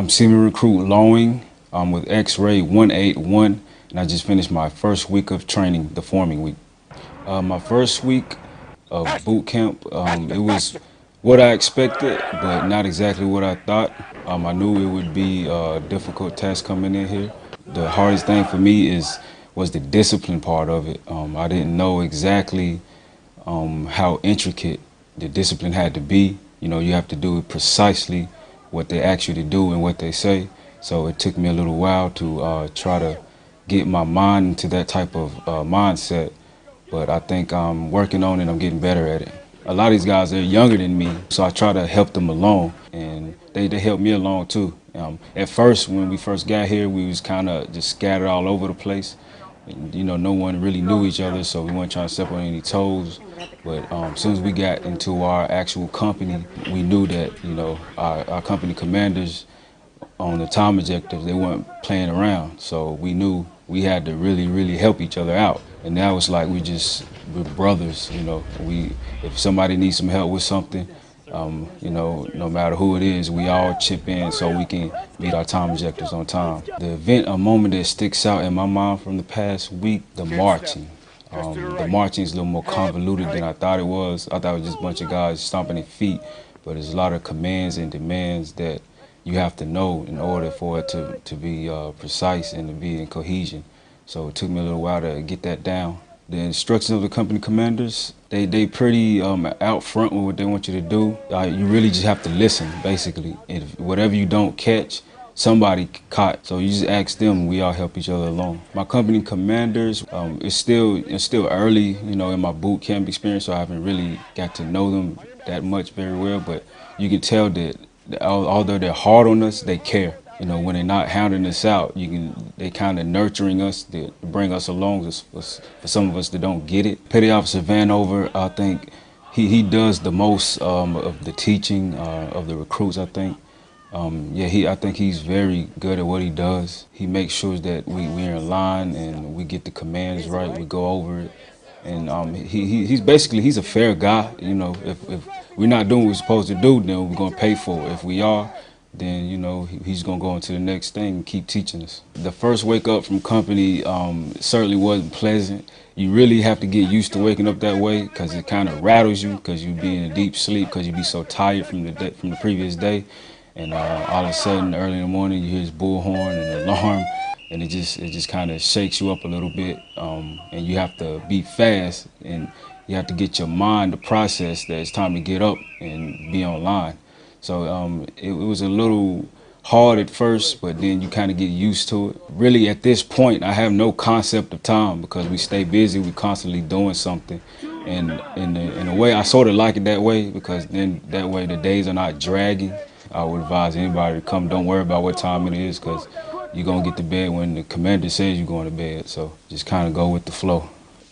I'm Senior Recruit Lowing. I'm with X-Ray 181, and I just finished my first week of training, the forming week. My first week of boot camp, it was what I expected, but not exactly what I thought. I knew it would be a difficult task coming in here. The hardest thing for me was the discipline part of it. I didn't know exactly how intricate the discipline had to be. You know, you have to do it precisely what they ask you to do and what they say. So it took me a little while to try to get my mind into that type of mindset. But I think I'm working on it. I'm getting better at it. A lot of these guys, they're younger than me, so I try to help them along, and they help me along too. At first, when we first got here, we was kind of just scattered all over the place. And, you know, no one really knew each other, so we weren't trying to step on any toes. But as soon as we got into our actual company, we knew that, you know, our company commanders on the time objectives, they weren't playing around. So we knew we had to really, really help each other out. And now it's like we're brothers, you know. If somebody needs some help with something, you know, no matter who it is, we all chip in so we can meet our time objectives on time. The event, a moment that sticks out in my mind from the past week, the marching. The marching is a little more convoluted than I thought it was. I thought it was just a bunch of guys stomping their feet, but there's a lot of commands and demands that you have to know in order for it to be precise and to be in cohesion. So it took me a little while to get that down. The instructions of the company commanders, they pretty out front with what they want you to do. You really just have to listen, basically. If whatever you don't catch, somebody caught. So you just ask them, we all help each other along. My company commanders, it's still early, you know, in my boot camp experience, so I haven't really got to know them that much very well, but you can tell that although they're hard on us, they care. You know, when they're not hounding us out, they kind of nurturing us to bring us along. For some of us that don't get it, Petty Officer Vanover, I think he does the most of the teaching of the recruits. I think, I think he's very good at what he does. He makes sure that we're in line and we get the commands right. We go over it, and he's a fair guy. You know, if we're not doing what we're supposed to do, then we're gonna pay for it. If we are, then, you know, he's gonna go into the next thing and keep teaching us. The first wake up from company certainly wasn't pleasant. You really have to get used to waking up that way because it kind of rattles you because you be in a deep sleep because you be so tired from the previous day, and all of a sudden early in the morning you hear this bullhorn and an alarm, and it just kind of shakes you up a little bit, and you have to be fast and you have to get your mind to process that it's time to get up and be online. So it was a little hard at first, but then you kind of get used to it. Really, at this point, I have no concept of time because we stay busy. We're constantly doing something. And in a way, I sort of like it that way because then that way the days are not dragging. I would advise anybody to come. Don't worry about what time it is because you're going to get to bed when the commander says you're going to bed. So just kind of go with the flow.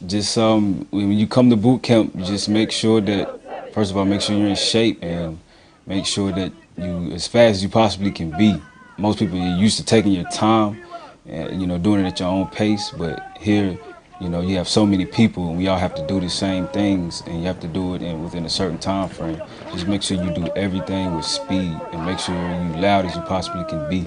Just when you come to boot camp, just make sure that, first of all, make sure you're in shape and make sure that you as fast as you possibly can be. Most people are used to taking your time and, you know, doing it at your own pace, but here, you know, you have so many people and we all have to do the same things and you have to do it within a certain time frame. Just make sure you do everything with speed and make sure you're loud as you possibly can be.